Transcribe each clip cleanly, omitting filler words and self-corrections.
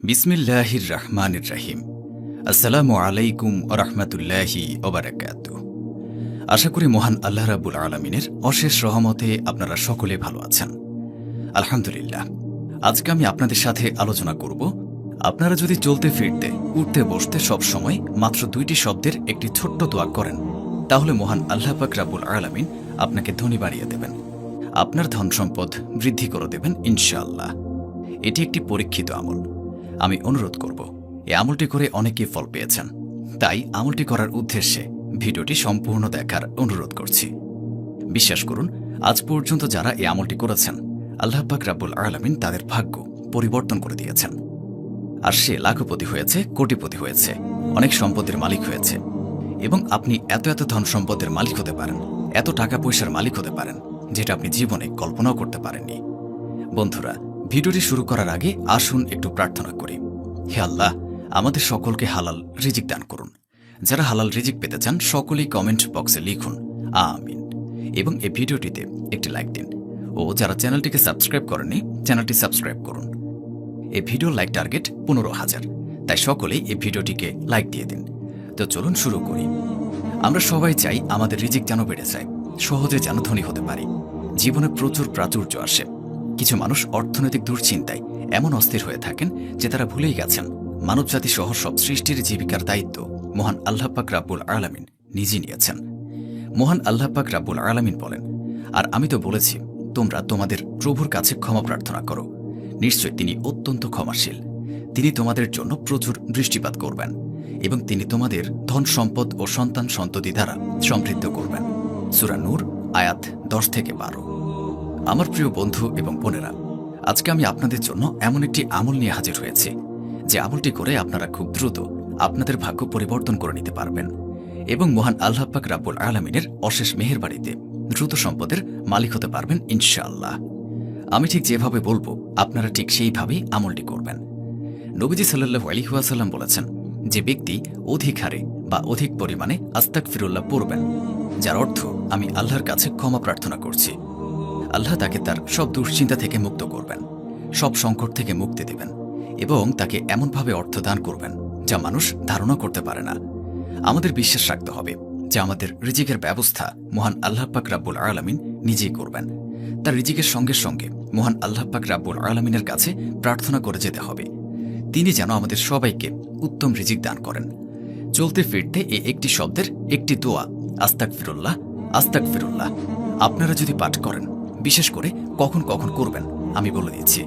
বিসমিল্লাহির রহমানির রহিম। আসসালামু আলাইকুম ওয়া রাহমাতুল্লাহি ওয়া বারাকাতুহু। আশা করি মহান আল্লাহ রাব্বুল আলামিনের অশেষ রহমতে আপনারা সকলে ভালো আছেন। আলহামদুলিল্লাহ। আজকে আমি আপনাদের সাথে আলোচনা করব, আপনারা যদি চলতে ফিরতে উঠতে বসতে সব সময় মাত্র 2টি শব্দের একটি ছোট্ট দোয়া করেন, তাহলে মহান আল্লাহ পাক রাব্বুল আলামিন আপনাকে ধনী বানিয়ে দেবেন, আপনার ধন সম্পদ বৃদ্ধি করে দেবেন ইনশাআল্লাহ। এটি একটি পরীক্ষিত আমল। আমি অনুরোধ করব, এই আমলটি করে অনেকেই ফল পেয়েছেন, তাই আমলটি করার উদ্দেশ্যে ভিডিওটি সম্পূর্ণ দেখার অনুরোধ করছি। বিশ্বাস করুন, আজ পর্যন্ত যারা এই আমলটি করেছেন, আল্লাহ পাক রাব্বুল আলামিন তাদের ভাগ্য পরিবর্তন করে দিয়েছেন। আর সে লাখপতি হয়েছে, কোটিপতি হয়েছে, অনেক সম্পদের মালিক হয়েছে। এবং আপনি এত এত ধন সম্পদের মালিক হতে পারেন, এত টাকা পয়সার মালিক হতে পারেন, যেটা আপনি জীবনে কল্পনাও করতে পারেননি। বন্ধুরা, ভিডিওটি শুরু করার আগে আসুন একটু প্রার্থনা করি। হে আল্লাহ, আমাদের সকলকে হালাল রিজিক দান করুন। যারা হালাল রিজিক পেতে চান, সকলেই কমেন্ট বক্সে লিখুন আমিন, এবং এই ভিডিওটিতে একটি লাইক দিন। ও যারা চ্যানেলটিকে সাবস্ক্রাইব করেননি, চ্যানেলটি সাবস্ক্রাইব করুন। এই ভিডিওর লাইক টার্গেট 15,000, তাই সকলেই এই ভিডিওটিকে লাইক দিয়ে দিন। তো চলুন শুরু করি। আমরা সবাই চাই আমাদের রিজিক যেন বেড়ে যায়, সহজে যেন ধনী হতে পারি, জীবনে প্রচুর প্রাচুর্য আসে। কিছু মানুষ অর্থনৈতিক দুশ্চিন্তায় এমন অস্থির হয়ে থাকেন যে তারা ভুলেই গেছেন মানবজাতি সহ সব সৃষ্টির জীবিকার দায়িত্ব মহান আল্লাহ পাক রাব্বুল আলামিন নিজে নিয়েছেন। মহান আল্লাহ পাক রাব্বুল আলামিন বলেন, আর আমি তো বলেছি তোমরা তোমাদের প্রভুর কাছে ক্ষমা প্রার্থনা করো, নিশ্চয় তিনি অত্যন্ত ক্ষমাশীল। তিনি তোমাদের জন্য প্রচুর বৃষ্টিপাত করবেন এবং তিনি তোমাদের ধন সম্পদ ও সন্তান সন্ততি দ্বারা সমৃদ্ধ করবেন। সূরা নূর আয়াত 10 থেকে 12। আমার প্রিয় বন্ধু এবং বোনেরা, আজকে আমি আপনাদের জন্য এমন একটি আমল নিয়ে হাজির হয়েছি, যে আমলটি করে আপনারা খুব দ্রুত আপনাদের ভাগ্য পরিবর্তন করে নিতে পারবেন এবং মহান আল্লাহ পাক রাব্বুল আলামিনের অশেষ মেহেরবাড়িতে দ্রুত সম্পদের মালিক হতে পারবেন ইনশাআল্লাহ। আমি ঠিক যেভাবে বলবো, আপনারা ঠিক সেইভাবেই আমলটি করবেন। নবীজি সাল্লাল্লাহু আলাইহি ওয়াসাল্লাম বলেছেন, যে ব্যক্তি অধিক হারে বা অধিক পরিমাণে আস্তাগফিরুল্লাহ পড়বেন, যার অর্থ আমি আল্লাহর কাছে ক্ষমা প্রার্থনা করছি, আল্লাহ তাকে তার সব দুশ্চিন্তা থেকে মুক্ত করবেন, সব সংকট থেকে মুক্তি দেবেন এবং তাকে এমনভাবে অর্থ দান করবেন যা মানুষ ধারণা করতে পারে না। আমাদের বিশ্বাস রাখতে হবে যে আমাদের রিজিকের ব্যবস্থা মহান আল্লাহ পাক রাব্বুল আলামিন নিজেই করবেন। তার রিজিকের সঙ্গে সঙ্গে মহান আল্লাহ পাক রাব্বুল আলামিনের কাছে প্রার্থনা করে যেতে হবে, তিনি যেন আমাদের সবাইকে উত্তম রিজিক দান করেন। চলতে ফিরতে এই একটি শব্দের একটি দোয়া, আস্তাগফিরুল্লাহ আস্তাগফিরুল্লাহ, আপনারা যদি পাঠ করেন, বিশেষ করে কখন কখন করবেন আমি বলে দিচ্ছি।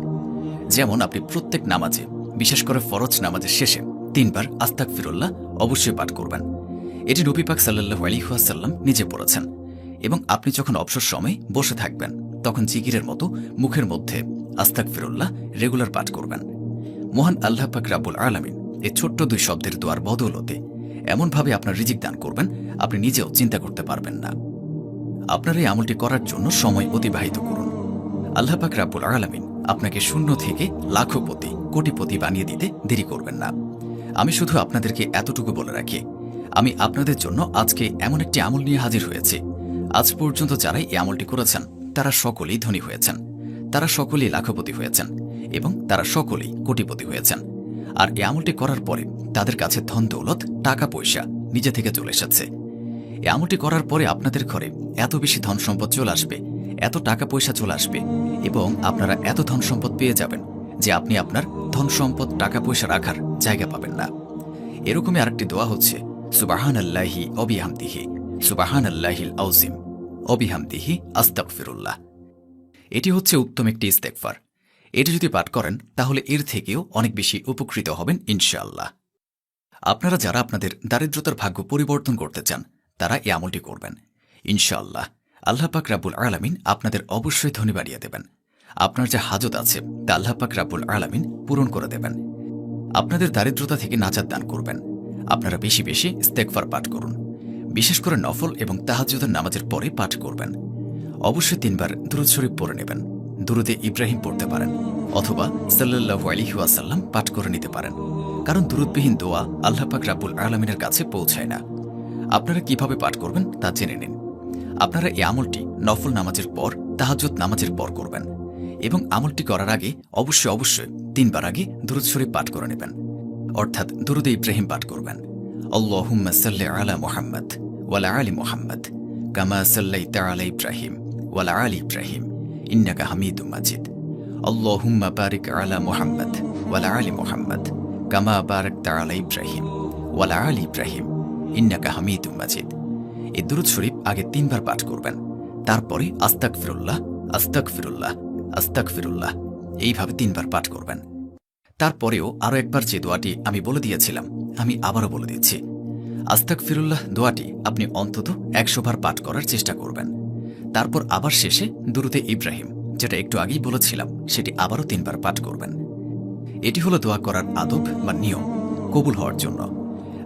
যেমন আপনি প্রত্যেক নামাজে, বিশেষ করে ফরজ নামাজের শেষে 3 বার আস্তাগফিরুল্লাহ অবশ্যই পাঠ করবেন। এটি নবী পাক সাল্লাল্লাহু আলাইহি ওয়াসাল্লাম নিজে পড়েছেন। এবং আপনি যখন অবসর সময় বসে থাকবেন, তখন জিকিরের মতো মুখের মধ্যে আস্তাগফিরুল্লাহ রেগুলার পাঠ করবেন। মহান আল্লাহ পাক রাব্বুল আলামিন এই ছোট্ট 2 শব্দের দোয়ার বদৌলতে এমনভাবে আপনার রিজিক দান করবেন, আপনি নিজেও চিন্তা করতে পারবেন না। আপনার এই আমলটি করার জন্য সময় অতিবাহিত করুন। আল্লাহ পাক রাব্বুল আলামিন আপনাকে শূন্য থেকে লাখপতি, কোটিপতি বানিয়ে দিতে দেরি করবেন না। আমি শুধু আপনাদেরকে এতটুকু বলে রাখি, আমি আপনাদের জন্য আজকে এমন একটি আমল নিয়ে হাজির হয়েছি। আজ পর্যন্ত যারাই এই আমলটি করেছেন, তারা সকলেই ধনী হয়েছেন, তারা সকলেই লাখপতি হয়েছেন এবং তারা সকলেই কোটিপতি হয়েছেন। আর এই আমলটি করার পরে তাদের কাছে ধন দৌলত, টাকা পয়সা নিজে থেকে চলে এসেছে। এই আমলটি করার পরে আপনাদের ঘরে এত বেশি ধন সম্পদ চলে আসবে, এত টাকা পয়সা চলে আসবে এবং আপনারা এত ধন সম্পদ পেয়ে যাবেন যে আপনি আপনার ধন সম্পদ, টাকা পয়সা রাখার জায়গা পাবেন না। এরকমই আরেকটি দোয়া হচ্ছে সুবহানাল্লাহি ওয়া বিহামদিহি, সুবহানাল্লাহিল আযীম ওয়া বিহামদিহি আস্তাগফিরুল্লাহ। এটি হচ্ছে উত্তম একটি ইস্তেগফার। এটি যদি পাঠ করেন, তাহলে এর থেকেও অনেক বেশি উপকৃত হবেন ইনশাআল্লাহ। আপনারা যারা আপনাদের দারিদ্রতার ভাগ্য পরিবর্তন করতে চান, তারা এই আমলটি করবেন ইনশাআল্লাহ। আল্লাহ পাক রাব্বুল আলামিন আপনাদের অবশ্যই ধনী বানিয়ে দেবেন। আপনার যে হাজত আছে তা আল্লাহ পাক রাব্বুল আলামিন পূরণ করে দেবেন। আপনাদের দারিদ্রতা থেকে নাজাত দান করবেন। আপনারা বেশি বেশি ইস্তেগফার পাঠ করুন, বিশেষ করে নফল এবং তাহাজ্জুদের নামাজের পরে পাঠ করবেন। অবশ্যই 3 বার দুরূদ শরীফ পড়ে নেবেন। দুরূদে ইব্রাহিম পড়তে পারেন অথবা সাল্লাল্লাহু আলাইহি ওয়াসাল্লাম পাঠ করে নিতে পারেন, কারণ দুরূদবিহীন দোয়া আল্লাহ পাক রাব্বুল আলামিনের কাছে পৌঁছায় না। আপনারা কিভাবে পাঠ করবেন তা জেনে নিন। আপনারা এই আমলটি নফল নামাজের পর, তাহাজ্জুদ নামাজের পর করবেন এবং আমলটি করার আগে অবশ্যই 3 বার আগে দুরূদ শরীফ পাঠ করে নেবেন, অর্থাৎ দুরূদে ইব্রাহিম পাঠ করবেন। আল্লাহুম্মা সাল্লি আলা মুহাম্মাদ ওয়ালা আলি মুহাম্মাদ কামা সাল্লাইতা আলা ইব্রাহিম ওয়ালা আলি ইব্রাহিম ইন্নাকা হামিদুম মাজিদ। আল্লাহুম্মা বারিক আলা মুহাম্মাদ ওয়ালা আলি মুহাম্মাদ কামা বারাকতা আলা ইব্রাহিম ওয়ালা আলি ইব্রাহিম ইন্নাকা হামিদুম মাজিদ। এই দুরূদ শরীফ আগে 3 বার পাঠ করবেন, তারপরে আস্তাগফিরুল্লাহ আস্তাগফিরুল্লাহ আস্তাগফিরুল্লাহ এইভাবে 3 বার পাঠ করবেন। তারপরেও আরও একবার যে দোয়াটি আমি বলে দিয়েছিলাম আমি আবারও বলে দিচ্ছি। আস্তাগফিরুল্লাহ দোয়াটি আপনি অন্তত 100 বার পাঠ করার চেষ্টা করবেন। তারপর আবার শেষে দুরূদে ইব্রাহিম, যেটা একটু আগেই বলেছিলাম, সেটি আবারও 3 বার পাঠ করবেন। এটি হলো দোয়া করার আদব বা নিয়ম কবুল হওয়ার জন্য।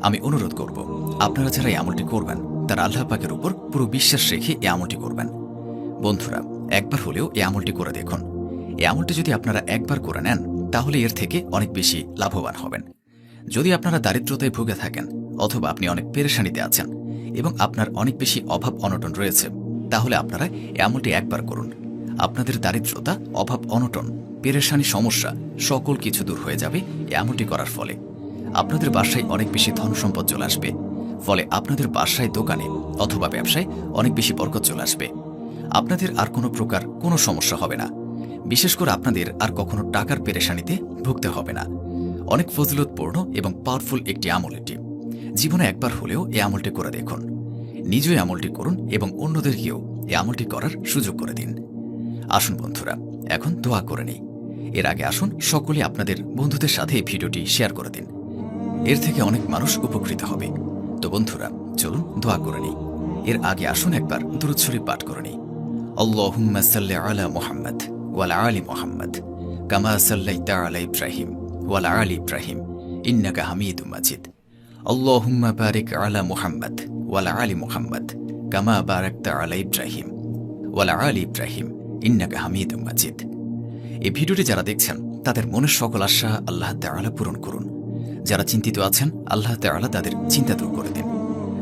আমি অনুরোধ করব আপনারা যারা এই আমলটি করবেন তারা আল্লাহ পাকের উপর পুরো বিশ্বাস রেখে এই আমলটি করবেন। বন্ধুরা, একবার হলেও এই আমলটি করে দেখুন। এই আমলটি যদি আপনারা একবার করে নেন তাহলে এর থেকে অনেক বেশি লাভবান হবেন। যদি আপনারা দারিদ্রতায় ভুগে থাকেন অথবা আপনি অনেক পেরেশানিতে আছেন এবং আপনার অনেক বেশি অভাব অনটন রয়েছে, তাহলে আপনারা এই আমলটি একবার করুন। আপনাদের দারিদ্রতা, অভাব অনটন, পেরেশানি, সমস্যা সকল কিছু দূর হয়ে যাবে এই আমলটি করার ফলে। আপনাদের বাসায় অনেক বেশি ধন সম্পদ চলে আসবে, ফলে আপনাদের বাসায়, দোকানে অথবা ব্যবসায় অনেক বেশি বরকত চলে আসবে। আপনাদের আর কোনো প্রকার কোনো সমস্যা হবে না। বিশেষ করে আপনাদের আর কখনো টাকার পেরেশানিতে ভুগতে হবে না। অনেক ফজিলতপূর্ণ এবং পাওয়ারফুল একটি আমল এটি। জীবনে একবার হলেও এই আমলটি করে দেখুন। নিজেই আমলটি করুন এবং অন্যদেরকেও এই আমলটি করার সুযোগ করে দিন। আসুন বন্ধুরা, এখন দোয়া করে নিই। এর আগে আসুন সকলে আপনাদের বন্ধুদের সাথে এই ভিডিওটি শেয়ার করে দিন। এর থেকে অনেক মানুষ উপকৃত হবে। তো বন্ধুরা, চলুন দোয়া করে নিই। এর আগে আসুন একবার দুরূদ শরীফ পাঠ করে নিই। আল্লাহুম্মা সাল্লি আলা মুহাম্মাদ ওয়ালা আলি মুহাম্মাদ কামা সাল্লাইতা আলা ইব্রাহিম ওয়ালা আলি ইব্রাহিম ইন্নাকা হামিদুম মাজিদ। আল্লাহুম্মা বারিক আলা মুহাম্মাদ ওয়ালা আলি মুহাম্মাদ কামা বারাকতা আলা ইব্রাহিম ওয়ালা আলি ইব্রাহিম ইন্নাকা হামিদুম মাজিদ। এই ভিডিওটি যারা দেখছেন তাদের মনের সকল আশা আল্লাহ তাআলা পূরণ করুন। যারা চিন্তিত আছেন আল্লাহ তাআলা তাদের চিন্তা দূর করে দিন।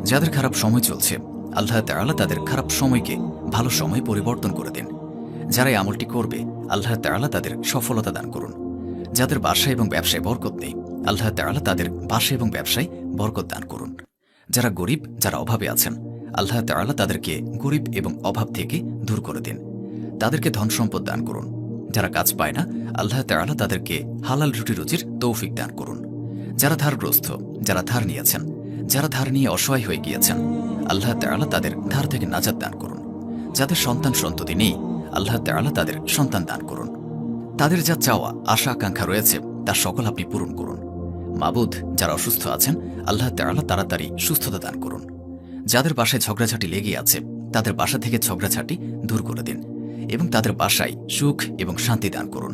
যাদের খারাপ সময় চলছে আল্লাহ তাআলা তাদের খারাপ সময়কে ভালো সময় পরিবর্তন করে দিন। যারা এই আমলটি করবে আল্লাহ তাআলা তাদের সফলতা দান করুন। যাদের বাসা এবং ব্যবসায় বরকত নেই আল্লাহ তাআলা তাদের বাসা এবং ব্যবসায় বরকত দান করুন। যারা গরিব, যারা অভাবে আছেন আল্লাহ তাআলা তাদেরকে গরিব এবং অভাব থেকে দূর করে দিন। তাদেরকে ধন সম্পদ দান করুন। যারা কাজ পায় না আল্লাহ তাআলা তাদেরকে হালাল রুটি রুজির তৌফিক দান করুন। যারা ধারগ্রস্ত, যারা ধার নিয়েছেন, যারা ধার নিয়ে অসহায় হয়ে গিয়েছেন আল্লাহ তাআলা তাদের ধার থেকে নাজাত দান করুন। যাদের সন্তান সন্ততি নেই আল্লাহ তাআলা তাদের সন্তান দান করুন। তাদের যা চাওয়া, আশা, আকাঙ্ক্ষা রয়েছে তা সকল আপনি পূরণ করুন। মাবুদ, যারা অসুস্থ আছেন আল্লাহ তাআলা তাড়াতাড়ি সুস্থতা দান করুন। যাদের বাসায় ঝগড়াঝাটি লেগে আছে তাদের বাসা থেকে ঝগড়াঝাটি দূর করে দিন এবং তাদের বাসায় সুখ এবং শান্তি দান করুন।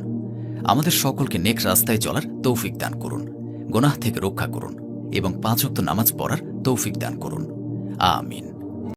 আমাদের সকলকে নেক রাস্তায় চলার তৌফিক দান করুন। গুনাহ থেকে রক্ষা করুন এবং 5 ওয়াক্ত নামাজ পড়ার তৌফিক দান করুন। আমিন।